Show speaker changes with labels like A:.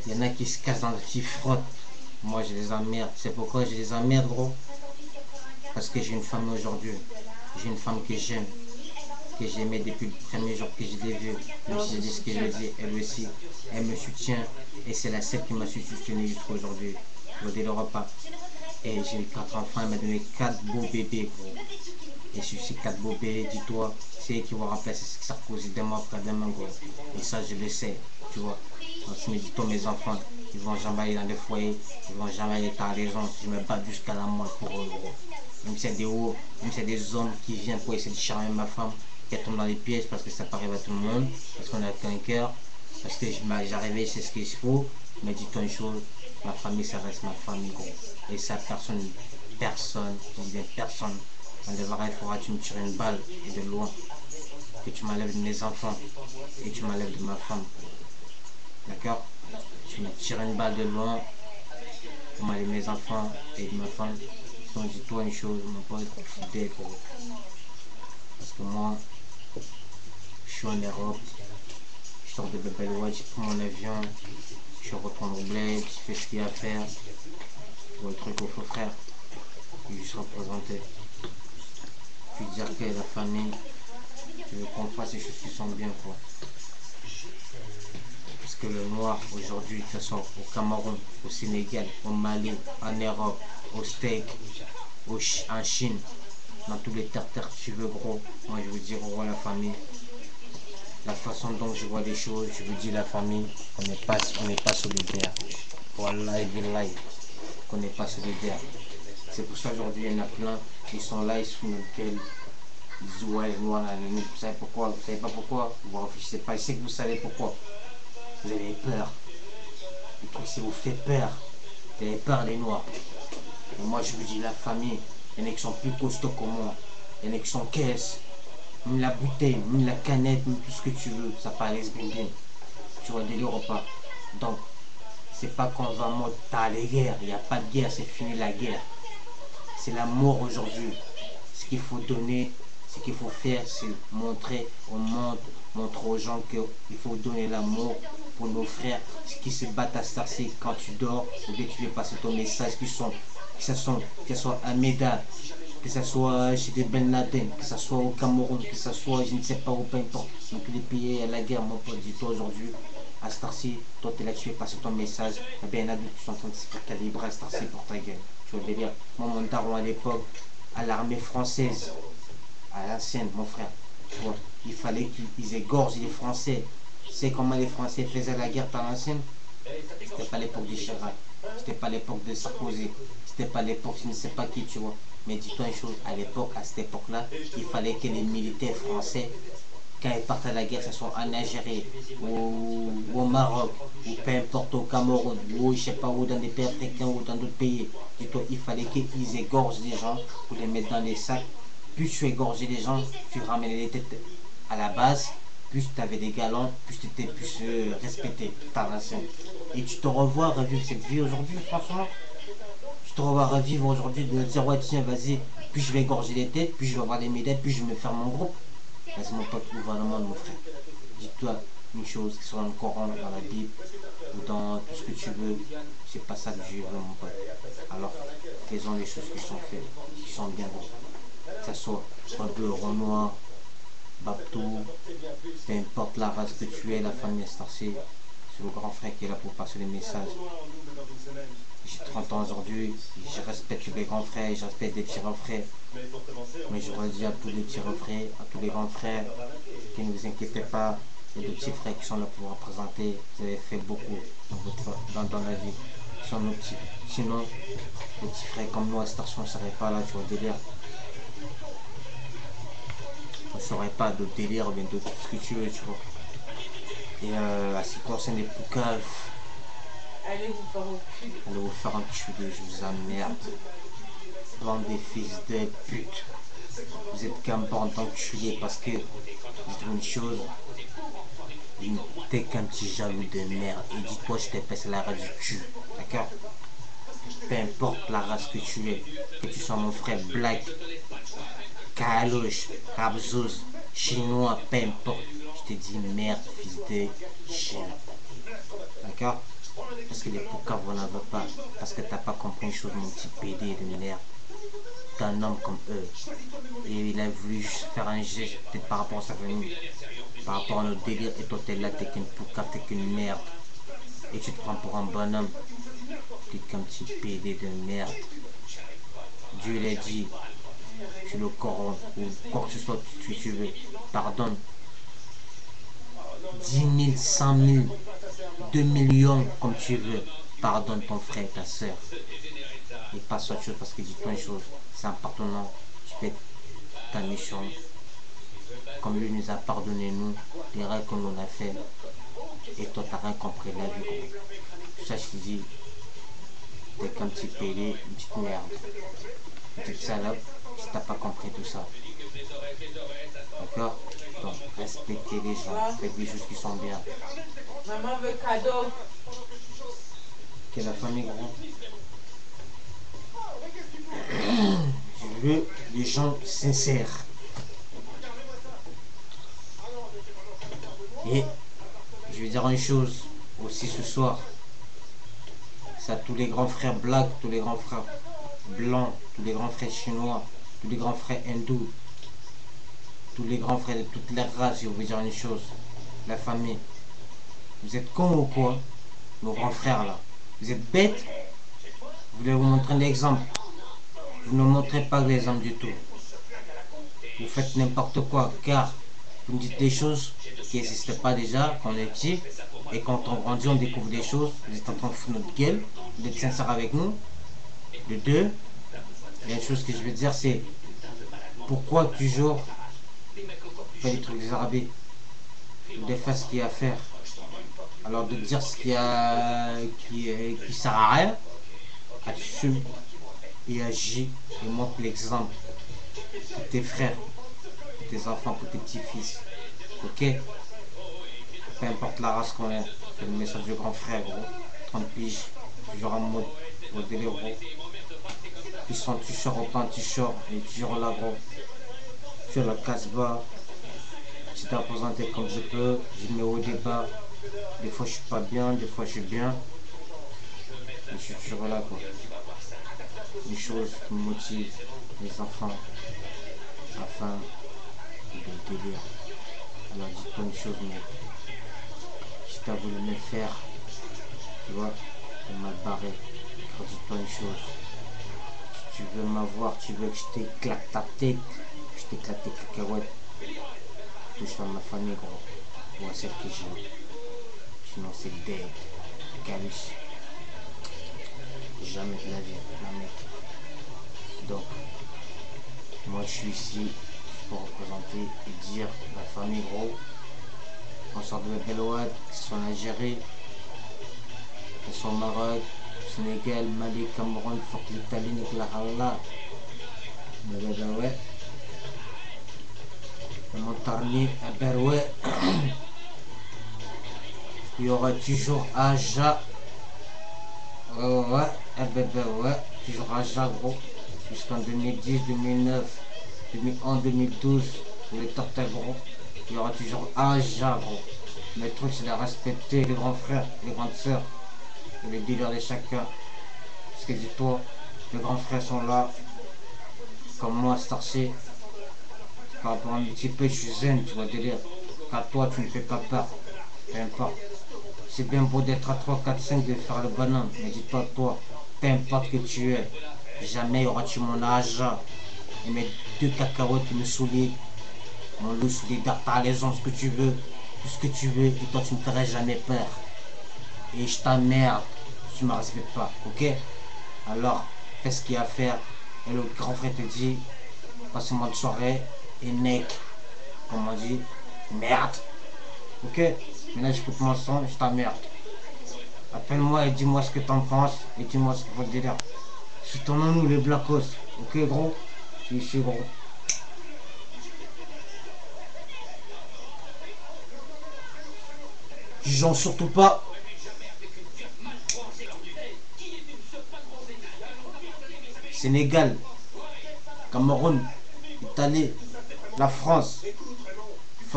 A: Il y en a qui se cassent dans le petit frotte. Moi, je les emmerde. C'est pourquoi je les emmerde, gros? Parce que j'ai une femme aujourd'hui. J'ai une femme que j'aime, que j'aimais depuis le premier jour que je l'ai vue. Même si je dis ce que je dis, elle aussi, elle me soutient. Et c'est la seule qui m'a soutenu jusqu'à aujourd'hui. Je vous le repas. Et j'ai eu 4 enfants, elle m'a donné 4 beaux bébés, gros. Et sur ces 4 beaux bébés, dis-toi, c'est eux qui vont remplacer Sarkozy demain après-demain, gros. Et ça, je le sais, tu vois. Donc, si dis-toi, mes enfants, ils vont jamais aller dans les foyers, ils vont jamais aller par les gens. Je me bats jusqu'à la mort pour eux, gros. Même si c'est des hauts, même si c'est des hommes qui viennent pour essayer de charmer ma femme, qui tombe dans les pièges parce que ça paraît à tout le monde, parce qu'on n'a qu'un cœur, parce que j'arrivais, c'est ce qu'il faut. Mais dis-toi une chose, ma famille, ça reste ma famille, gros. Et ça, personne, je dis bien personne. Quand il faudra que tu me tires une balle et de loin, que tu m'enlèves de mes enfants et tu m'enlèves de ma femme. D'accord? Tu me tires une balle de loin pour m'enlever mes enfants et de ma femme. Donc dis-toi une chose, mon pote, fidèle, gros. Parce que moi, je suis en Europe, je sors de Bebelwatch, je prends mon avion, je retourne au bled, je fais ce qu'il y a à faire, pour le truc au faux frère, et je suis représenté. Puis dire que la famille, tu veux qu'on fasse les choses qui sont bien, quoi. Parce que le noir, aujourd'hui, que ce soit au Cameroun, au Sénégal, au Mali, en Europe, au steak, en Chine, dans tous les terres que tu veux, gros. Moi, je veux dire, gros, la famille. La façon dont je vois les choses, je vous dis, la famille, on n'est pas solidaire. Voilà, billahi, qu'on n'est pas solidaire. C'est pour ça aujourd'hui, il y en a plein qui sont là, ils se font notre gueule. Ils disent, ouais, les noirs, vous savez pourquoi? Vous savez pas pourquoi? Vous ne réfléchissez pas, je sais que vous savez pourquoi. Vous avez peur. Le truc, c'est vous fait peur. Vous avez peur, les noirs. Et moi, je vous dis, la famille, il y en a qui sont plus costauds que moi. Il y en a qui sont caisses. Même la bouteille, même la canette, même tout ce que tu veux, ça paraît bien. Tu vois, délire ou pas. Donc, c'est pas qu'on va en mode, t'as les guerres. Il n'y a pas de guerre, c'est fini la guerre. C'est l'amour aujourd'hui. Ce qu'il faut donner, ce qu'il faut faire, c'est montrer au monde, montrer aux gens qu'il faut donner l'amour pour nos frères qui se battent à Sarcé quand tu dors, ou que tu veux passer ton message, que ce soit à Médard, que ce soit chez des Ben Laden, que ce soit au Cameroun, que ce soit je ne sais pas où, peu importe. Donc les pays à la guerre, mon pote, dis-toi aujourd'hui, à Starcy, toi tu es là, tu veux passer ton message, et bien il y en a d'autres qui sont en train de se faire calibrer à Starcy pour ta gueule. Tu vois le délire. Moi, mon daron à l'époque, à l'armée française, à l'ancienne, mon frère, tu vois, il fallait qu'ils égorgent les Français. Tu sais comment les Français faisaient la guerre par l'ancienne? C'était pas l'époque du Chirac, c'était pas l'époque de Sarkozy, c'était pas l'époque, je ne sais pas qui, tu vois. Mais dis-toi une chose, à l'époque, à cette époque-là, il fallait que les militaires français, quand ils partent à la guerre, que ce soit en Algérie, ou au Maroc, ou peu importe au Cameroun, ou je sais pas où, dans des pays africains ou dans d'autres pays, dis-toi, il fallait qu'ils égorgent les gens pour les mettre dans les sacs. Plus tu égorgeais les gens, tu ramenais les têtes à la base, plus tu avais des galons, plus tu étais plus respecté par la scène. Et tu te revois revivre cette vie aujourd'hui, franchement. Tu te revois revivre aujourd'hui de dire, ouais, tiens, vas-y, puis je vais égorger les têtes, puis je vais avoir des médailles, puis je vais me faire mon groupe. Vas-y, mon pote, ouvre le monde, mon frère. Dis-toi une chose, qui soit dans le Coran, dans la Bible, ou dans tout ce que tu veux, c'est pas ça que je veux, mon pote. Alors, faisons les choses qui sont faites, qui sont bien bonnes. Que ce soit bleu, noir, Babtou, peu importe la race que tu es, la famille Starcy, c'est le grand frère qui est là pour passer les messages. J'ai 30 ans aujourd'hui, je respecte les grands frères, je respecte les petits frères. Mais je redis à tous les petits frères, à tous les grands frères, que ne vous inquiétez pas, il y a des petits frères qui sont là pour vous représenter. Vous avez fait beaucoup dans la vie. Sinon, les petits frères comme nous à Starcy, on ne serait pas là, tu vois, délire. On ne saurait pas de délire ou bien de tout ce que tu veux, tu vois. Et à ce qui concerne les poucas,
B: Allez vous faire enculer.
A: allez vous faire enculer, je vous emmerde. Bande des fils de pute. Vous êtes qu'un bande d'enculés parce que, dites-moi une chose, t'es qu'un petit jaloux de merde. Et dis-toi, je t'ai passé la race du cul, d'accord? Peu importe la race que tu es, que tu sois mon frère Black, Kalouche, Rabzouz, Chinois, peu importe. Je te dis merde, fils de chien. D'accord? que les poucaves n'en veulent pas. Parce que t'as pas compris une chose, mon petit PD de merde. T'es un homme comme eux. Et il a voulu juste faire un geste, peut-être par rapport à sa famille, par rapport à notre délire. Et toi, t'es là, t'es qu'une poucave, t'es qu'une merde. Et tu te prends pour un bonhomme. T'es qu'un petit PD de merde. Dieu l'a dit, tu le corromps, ou quoi que ce soit que tu veux. Pardonne. 10 000, 100 000, 2 millions, comme tu veux. Pardonne ton frère, ta soeur. Et passe autre chose, parce que dis-toi une chose, c'est un partenaire, tu peux être ta mission. Comme lui nous a pardonné, nous, les règles qu'on nous a fait. Et toi, t'as rien compris de la vie, gros. Tout ça, je te dis, t'es qu'un petit PD, une petite merde. Une petite salope, si t'as pas compris tout ça. D'accord? Donc, respectez les gens, faites des choses qui sont bien.
B: Maman veut cadeau.
A: Que la famille, gros. Je veux des gens sincères. Et je vais dire une chose aussi ce soir. C'est à tous les grands frères blacks, tous les grands frères blancs, tous les grands frères chinois, tous les grands frères hindous, tous les grands frères de toutes les races. Je vais vous dire une chose. La famille. Vous êtes cons ou quoi? Nos grands frères là. Vous êtes bêtes? Je voulais vous montrer un exemple. Vous ne montrez pas l'exemple du tout. Vous faites n'importe quoi, car vous me dites des choses qui n'existaient pas déjà quand on est petit. Et quand on grandit, on découvre des choses. Vous êtes en train de foutre notre gueule. Vous êtes sincère avec nous. De deux, il y a une chose que je veux dire, c'est pourquoi toujours faire des trucs arabes, de faire ce qu'il y a à faire. Alors de dire ce qu'il y a qui sert à rien, assume et agis et montre l'exemple pour tes frères, pour tes enfants, pour tes petits-fils. Ok? Peu importe la race qu'on est, c'est le message du grand frère, gros. 30 piges, toujours en mode au délire, gros. Ils sont t-shirt au pain, t-shirt, et toujours là, gros. Tu as la casse-bas. Si t'as présenté comme je peux, je mets au débat. Des fois je suis pas bien, des fois je suis bien. Mais je suis toujours là, quoi. Les choses qui me motivent, les enfants, afin de délire. Alors dis-toi une chose, mec. Si t'as voulu me faire, tu vois, t'es mal barré. Alors dis-toi une chose. Si tu veux m'avoir, tu veux que je t'éclate ta tête, que je t'éclate tes cacahuètes. Touche dans ma famille, gros. Ou à celle que j'ai. Sinon c'est dead. Calice. Jamais de la vie, ma mec. Donc, moi je suis ici pour représenter et dire la famille, gros. On sort de la Belouad, qui sont en Algérie, qui sont au Maroc, Sénégal, Mali, Cameroun, faut que l'Italie n'est que la Allah. Mais là, ouais. Montarnier, ouais. Il y aura toujours Aja. Ouais, ouais. Toujours Aja, gros. Jusqu'en 2010, 2009, 2011, 2012. Pour les tortelles, gros. Il y aura toujours Aja, gros. Mais le truc, c'est de respecter les grands frères, les grandes sœurs. Et les délires de chacun. Parce que dis-toi, les grands frères sont là. Comme moi, Starcy. Par rapport à un petit peu, je suis zen, tu vois, délire. Car toi, tu ne fais pas peur. Peu importe. C'est bien beau d'être à 3, 4, 5, de faire le bonhomme. Mais dis-toi, toi, peu importe que tu es, jamais auras-tu mon âge. Et mes 2 cacahuètes et mes souliers. Mon loup soulier t'as les gens, ce que tu veux. Tout ce que tu veux. Et toi, tu ne me ferais jamais peur. Et je t'emmerde. Tu ne me respectes pas, ok? Alors, fais ce qu'il y a à faire. Et le grand frère te dit, passe une bonne soirée. Et mec, comme on dit, merde. Ok? Maintenant j'écoute mon son, je t'emmerde. Appelle-moi et dis-moi ce que t'en penses. Et dis-moi ce qu'il faut dire. Soutenons-nous les Blackos. Ok gros? Je suis gros. Jugeons surtout pas. Sénégal, Cameroun, Italie, la France,